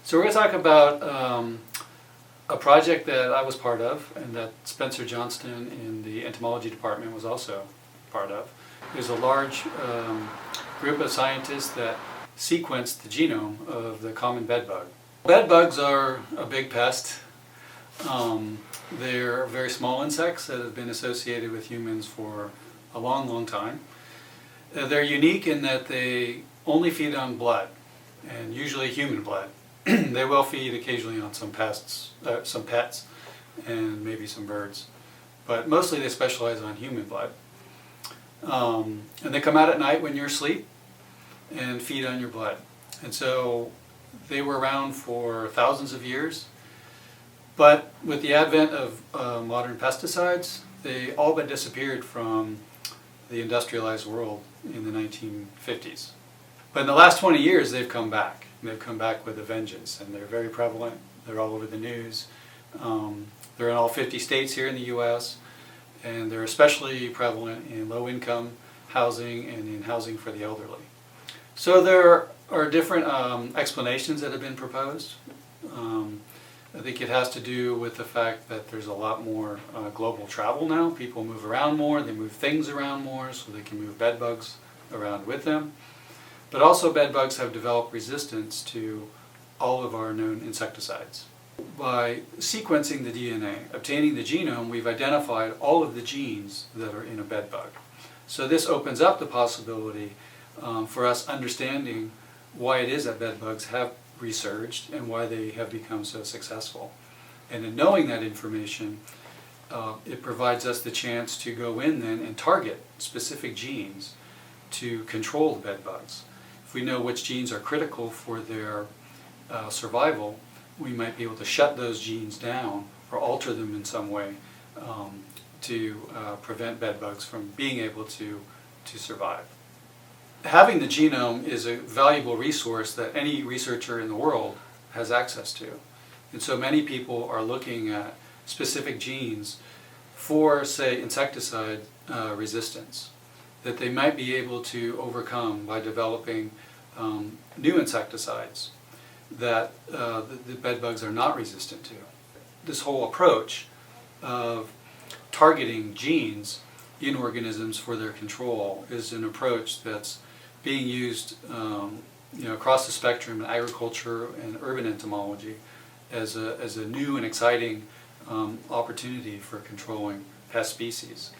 So we're going to talk about a project that I was part of and that Spencer Johnston in the entomology department was also part of. There's a large group of scientists that sequenced the genome of the common bedbug. Bedbugs are a big pest. They're very small insects that have been associated with humans for a long, long time. They're unique in that they only feed on blood, and usually human blood. They will feed occasionally on some pets, and maybe some birds, but mostly they specialize on human blood. And they come out at night when you're asleep and feed on your blood. And so they were around for thousands of years, but with the advent of modern pesticides, they all but disappeared from the industrialized world in the 1950s. But in the last 20 years, they've come back. They've come back with a vengeance, and they're very prevalent. They're all over the news. They're in all 50 states here in the U.S., and they're especially prevalent in low-income housing and in housing for the elderly. So there are different explanations that have been proposed. I think it has to do with the fact that there's a lot more global travel now. People move around more, they move things around more, so they can move bedbugs around with them. But also bedbugs have developed resistance to all of our known insecticides. By sequencing the DNA, obtaining the genome, we've identified all of the genes that are in a bedbug. So this opens up the possibility for us understanding why it is that bedbugs have resurged and why they have become so successful. And in knowing that information, it provides us the chance to go in then and target specific genes to control the bedbugs. If we know which genes are critical for their survival, we might be able to shut those genes down or alter them in some way to prevent bedbugs from being able to survive. Having the genome is a valuable resource that any researcher in the world has access to. And so many people are looking at specific genes for, say, insecticide resistance that they might be able to overcome by developing new insecticides that the bedbugs are not resistant to. This whole approach of targeting genes in organisms for their control is an approach that's being used across the spectrum in agriculture and urban entomology as a new and exciting opportunity for controlling pest species.